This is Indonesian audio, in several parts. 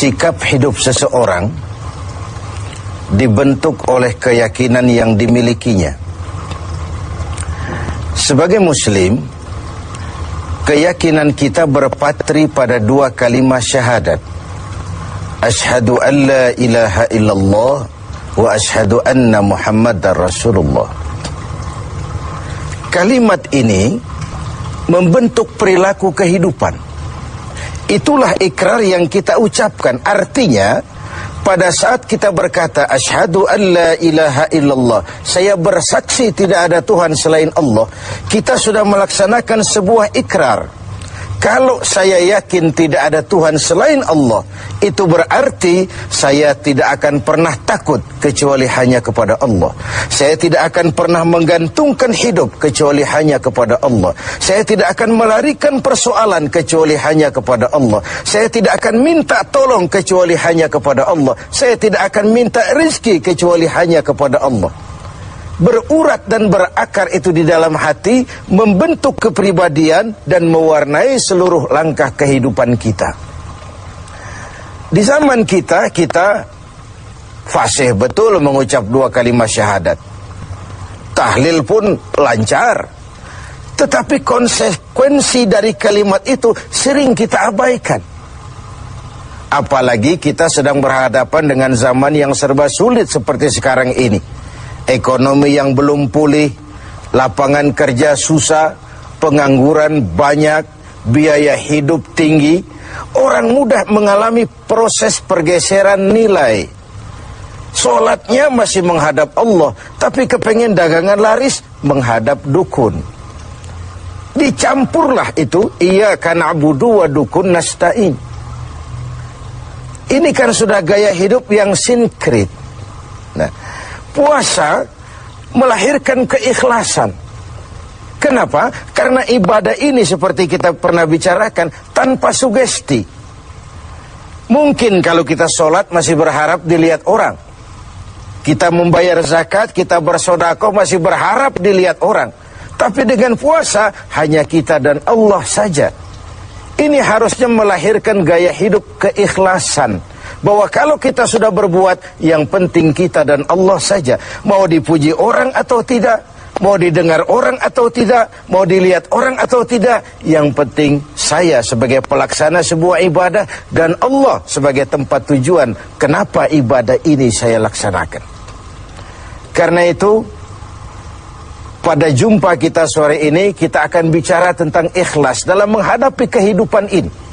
sikap hidup seseorang dibentuk oleh keyakinan yang dimilikinya. Sebagai muslim, keyakinan kita berpatri pada dua kalimat syahadat. Asyhadu an la ilaha illallah wa asyhadu anna Muhammadar Rasulullah. Kalimat ini membentuk perilaku kehidupan. Itulah ikrar yang kita ucapkan. Artinya, pada saat kita berkata asyhadu an la ilaha illallah, saya bersaksi tidak ada Tuhan selain Allah, kita sudah melaksanakan sebuah ikrar. Kalau saya yakin tidak ada Tuhan selain Allah, itu berarti saya tidak akan pernah takut kecuali hanya kepada Allah. Saya tidak akan pernah menggantungkan hidup kecuali hanya kepada Allah. Saya tidak akan melarikan persoalan kecuali hanya kepada Allah. Saya tidak akan minta tolong kecuali hanya kepada Allah. Saya tidak akan minta rezeki kecuali hanya kepada Allah. Berurat dan berakar itu di dalam hati, membentuk kepribadian dan mewarnai seluruh langkah kehidupan kita. Di zaman kita fasih betul mengucap dua kalimat syahadat. Tahlil pun lancar. Tetapi konsekuensi dari kalimat itu sering kita abaikan. Apalagi kita sedang berhadapan dengan zaman yang serba sulit seperti sekarang ini. Ekonomi yang belum pulih, lapangan kerja susah, pengangguran banyak, biaya hidup tinggi. Orang mudah mengalami proses pergeseran nilai. Solatnya masih menghadap Allah, tapi kepengen dagangan laris menghadap dukun. Dicampurlah itu, iyyaka na'budu wa dukun nasta'in. Ini kan sudah gaya hidup yang sinkrit. Nah, puasa melahirkan keikhlasan. Kenapa? Karena ibadah ini seperti kita pernah bicarakan, tanpa sugesti. Mungkin kalau kita sholat masih berharap dilihat orang. Kita membayar zakat, kita bersedekah masih berharap dilihat orang. Tapi dengan puasa hanya kita dan Allah saja. Ini harusnya melahirkan gaya hidup keikhlasan. Bahwa kalau kita sudah berbuat, yang penting kita dan Allah saja. Mau dipuji orang atau tidak, mau didengar orang atau tidak, mau dilihat orang atau tidak, yang penting saya sebagai pelaksana sebuah ibadah dan Allah sebagai tempat tujuan kenapa ibadah ini saya laksanakan. Karena itu, pada jumpa kita sore ini, kita akan bicara tentang ikhlas dalam menghadapi kehidupan ini.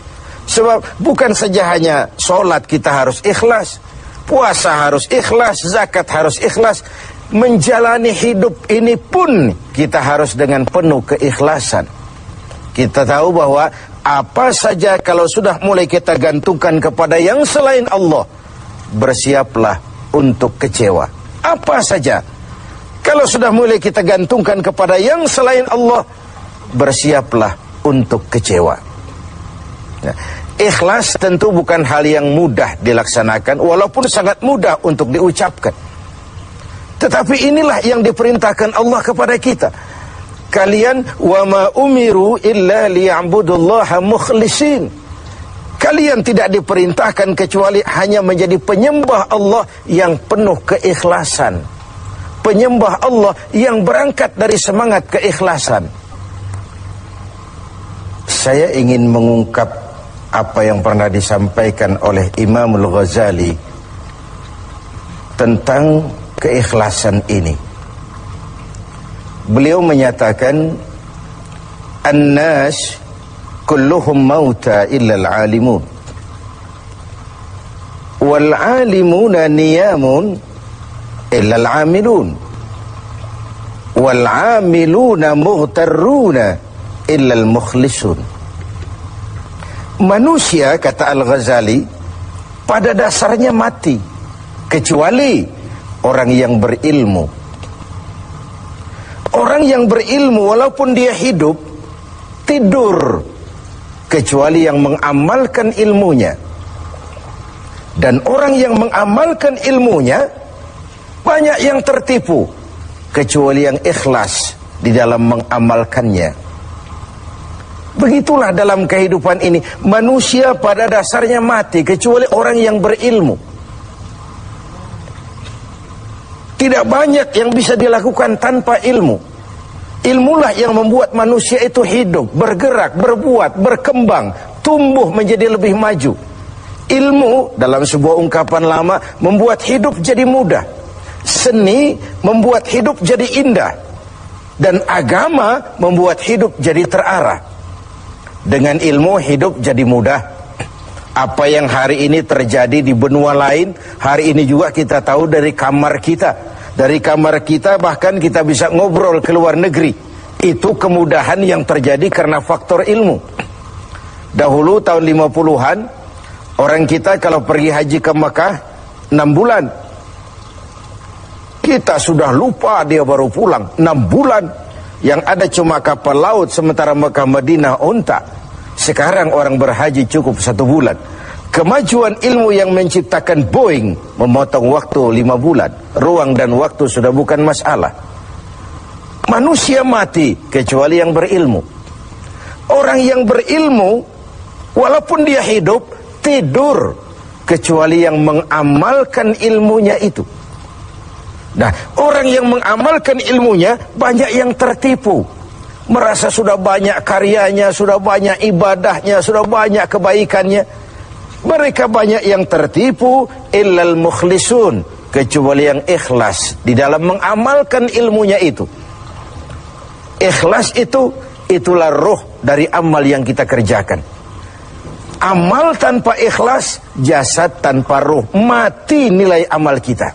Sebab bukan saja hanya sholat kita harus ikhlas, puasa harus ikhlas, zakat harus ikhlas. Menjalani hidup ini pun kita harus dengan penuh keikhlasan. Kita tahu bahwa apa saja kalau sudah mulai kita gantungkan kepada yang selain Allah, bersiaplah untuk kecewa. Apa saja kalau sudah mulai kita gantungkan kepada yang selain Allah, bersiaplah untuk kecewa. Nah, ikhlas tentu bukan hal yang mudah dilaksanakan, walaupun sangat mudah untuk diucapkan. Tetapi inilah yang diperintahkan Allah kepada kita. Kalian wa ma umiru illa liya'budullaha mukhlisin. Kalian tidak diperintahkan kecuali hanya menjadi penyembah Allah yang penuh keikhlasan. Penyembah Allah yang berangkat dari semangat keikhlasan. Saya ingin mengungkap apa yang pernah disampaikan oleh Imam Al-Ghazali tentang keikhlasan ini. Beliau menyatakan, "An-nas kulluhum mauta illa al-alimun. Wal-alimuna niyamun illa al-amilun. Wal-amiluna mughtarruna illa al-mukhlisun." Manusia, kata Al-Ghazali, pada dasarnya mati, kecuali orang yang berilmu. Orang yang berilmu walaupun dia hidup, tidur, kecuali yang mengamalkan ilmunya. Dan orang yang mengamalkan ilmunya, banyak yang tertipu, kecuali yang ikhlas di dalam mengamalkannya. Begitulah dalam kehidupan ini, manusia pada dasarnya mati kecuali orang yang berilmu. Tidak banyak yang bisa dilakukan tanpa ilmu. Ilmulah yang membuat manusia itu hidup, bergerak, berbuat, berkembang, tumbuh menjadi lebih maju. Ilmu dalam sebuah ungkapan lama membuat hidup jadi mudah. Seni membuat hidup jadi indah. Dan agama membuat hidup jadi terarah. Dengan ilmu hidup jadi mudah. Apa yang hari ini terjadi di benua lain, hari ini juga kita tahu dari kamar kita. Dari kamar kita bahkan kita bisa ngobrol ke luar negeri. Itu kemudahan yang terjadi karena faktor ilmu. Dahulu tahun 50-an, orang kita kalau pergi haji ke Mekah 6 bulan. Kita sudah lupa dia baru pulang 6 bulan. Yang ada cuma kapal laut, sementara Mekah Madinah unta. Sekarang orang berhaji cukup 1 bulan. Kemajuan ilmu yang menciptakan Boeing memotong waktu 5 bulan. Ruang dan waktu sudah bukan masalah. Manusia mati kecuali yang berilmu. Orang yang berilmu walaupun dia hidup, tidur kecuali yang mengamalkan ilmunya itu. Nah, orang yang mengamalkan ilmunya banyak yang tertipu. Merasa sudah banyak karyanya, sudah banyak ibadahnya, sudah banyak kebaikannya. Mereka banyak yang tertipu, illal mukhlisun, kecuali yang ikhlas di dalam mengamalkan ilmunya itu. Ikhlas itu, itulah roh dari amal yang kita kerjakan. Amal tanpa ikhlas, jasad tanpa roh, mati nilai amal kita.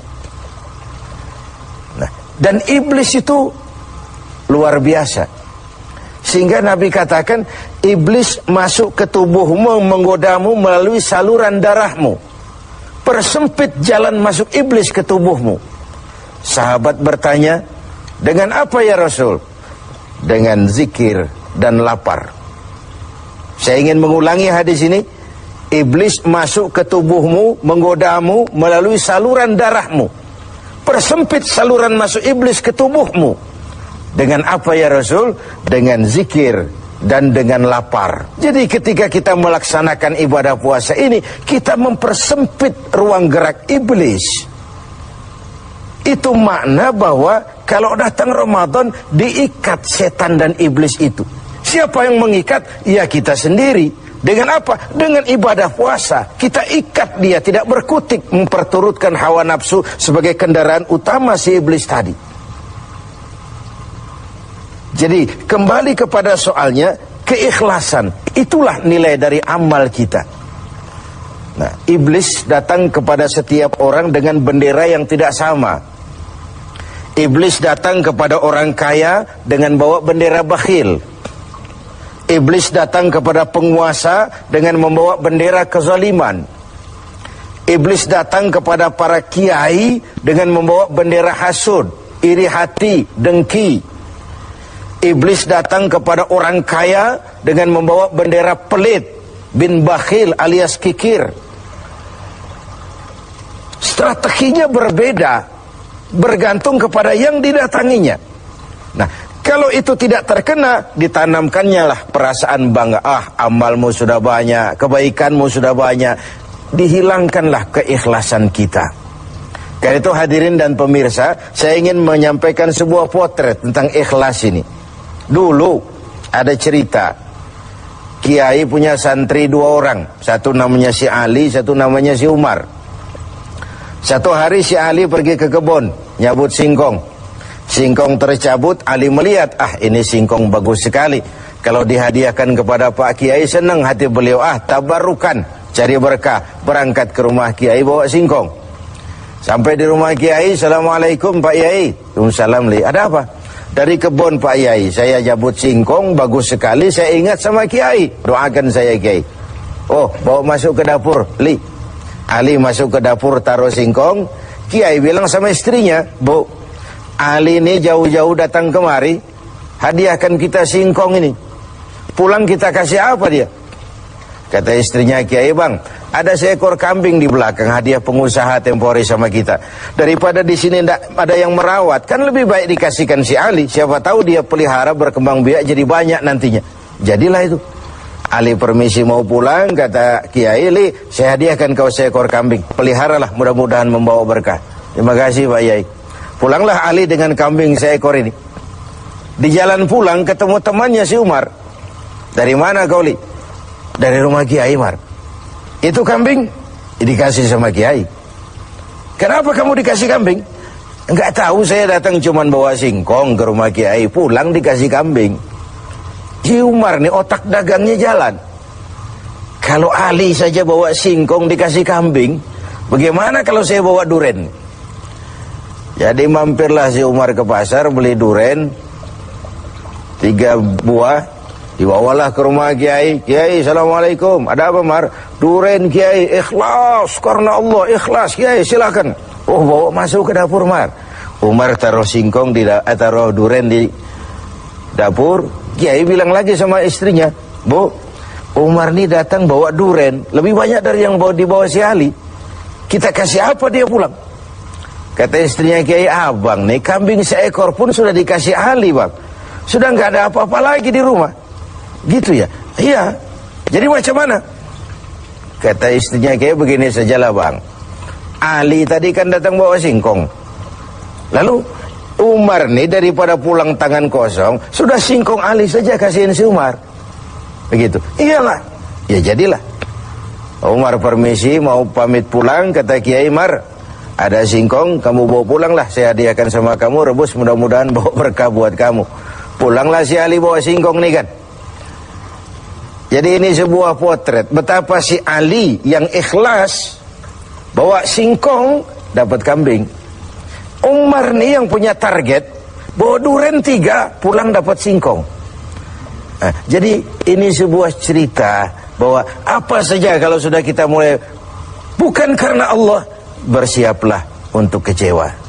Nah, dan iblis itu luar biasa. Sehingga Nabi katakan, iblis masuk ke tubuhmu, menggodamu melalui saluran darahmu. Persempit jalan masuk iblis ke tubuhmu. Sahabat bertanya, dengan apa ya Rasul? Dengan zikir dan lapar. Saya ingin mengulangi hadis ini. Iblis masuk ke tubuhmu, menggodamu melalui saluran darahmu. Persempit saluran masuk iblis ke tubuhmu. Dengan apa ya Rasul? Dengan zikir dan dengan lapar. Jadi ketika kita melaksanakan ibadah puasa ini, kita mempersempit ruang gerak iblis. Itu makna bahwa kalau datang Ramadan, diikat setan dan iblis itu. Siapa yang mengikat? Ya kita sendiri. Dengan apa? Dengan ibadah puasa. Kita ikat dia, tidak berkutik, memperturutkan hawa nafsu sebagai kendaraan utama si iblis tadi. Jadi kembali kepada soalnya, keikhlasan. Itulah nilai dari amal kita. Nah, iblis datang kepada setiap orang dengan bendera yang tidak sama. Iblis datang kepada orang kaya dengan bawa bendera bakhil. Iblis datang kepada penguasa dengan membawa bendera kezaliman. Iblis datang kepada para kiai dengan membawa bendera hasud, iri hati, dengki. Iblis datang kepada orang kaya dengan membawa bendera pelit, bin bakhil alias kikir. Strateginya berbeda, bergantung kepada yang didatanginya. Nah, kalau itu tidak terkena, ditanamkannya lah perasaan bangga. Amalmu sudah banyak, kebaikanmu sudah banyak. Dihilangkanlah keikhlasan kita. Karena itu hadirin dan pemirsa, saya ingin menyampaikan sebuah potret tentang ikhlas ini. Dulu ada cerita, kiai punya santri 2 orang. Satu namanya si Ali, satu namanya si Umar. Satu hari si Ali pergi ke kebun, nyabut singkong. Singkong tercabut, Ali melihat, ini singkong bagus sekali. Kalau dihadiahkan kepada Pak Kiai, senang hati beliau. Tabarukan, cari berkah. Berangkat ke rumah Kiai, bawa singkong. Sampai di rumah Kiai, Assalamualaikum Pak Kiai. Waalaikumsalam, Li. Ada apa? Dari kebun Pak Kiai, saya jabut singkong, bagus sekali. Saya ingat sama Kiai, doakan saya Kiai. Oh, bawa masuk ke dapur, Li. Ali masuk ke dapur, taruh singkong. Kiai bilang sama istrinya, Bu, Ali ini jauh-jauh datang kemari, hadiahkan kita singkong ini. Pulang kita kasih apa dia? Kata istrinya Kiai, Bang, ada seekor kambing di belakang, hadiah pengusaha temporary sama kita. Daripada di sini ada yang merawat, kan lebih baik dikasihkan si Ali. Siapa tahu dia pelihara berkembang biak jadi banyak nantinya. Jadilah itu. Ali permisi mau pulang, kata Kiai, "Li, saya hadiahkan kau seekor kambing. Peliharalah, mudah-mudahan membawa berkah." "Terima kasih Pak Yai." Pulanglah Ali dengan kambing seekor ini. Di jalan pulang ketemu temannya si Umar. "Dari mana kau, Li?" "Dari rumah Kiai, Umar." "Itu kambing?" "Dikasih sama Kiai." "Kenapa kamu dikasih kambing?" "Enggak tahu, saya datang cuman bawa singkong ke rumah Kiai, pulang dikasih kambing." Si Umar nih otak dagangnya jalan. Kalau Ali saja bawa singkong dikasih kambing, bagaimana kalau saya bawa duren? Jadi mampirlah si Umar ke pasar beli duren 3 buah, dibawalah ke rumah Kiai. "Kiai, assalamualaikum." "Ada apa, Mar?" "Duren Kiai, ikhlas karena Allah, ikhlas Kiai, silakan." "Oh, bawa masuk ke dapur, Mar." Umar taruh singkong taruh duren di dapur. Kiai bilang lagi sama istrinya, "Bu, Umar nih datang bawa duren lebih banyak dari yang dibawa si Ali. Kita kasih apa dia pulang?" Kata istrinya Kiai, "Abang nih kambing seekor pun sudah dikasih Ali, Bang. Sudah nggak ada apa-apa lagi di rumah." "Gitu ya?" "Iya." "Jadi macam mana?" Kata istrinya Kiai, "Begini sajalah, Bang. Ali tadi kan datang bawa singkong. Lalu Umar nih daripada pulang tangan kosong, sudah singkong Ali saja kasihin si Umar." Begitu. "Iyalah." Ya jadilah. Umar permisi mau pamit pulang, kata Kiai, "Mar, ada singkong, kamu bawa pulanglah, saya hadiahkan sama kamu, rebus, mudah-mudahan bawa berkah buat kamu." Pulanglah si Ali bawa singkong nih kan. Jadi ini sebuah potret betapa si Ali yang ikhlas bawa singkong dapat kambing. Umar nih yang punya target bawa duren 3, pulang dapat singkong. Nah, jadi ini sebuah cerita bahwa apa saja kalau sudah kita mulai bukan karena Allah, bersiaplah untuk kecewa.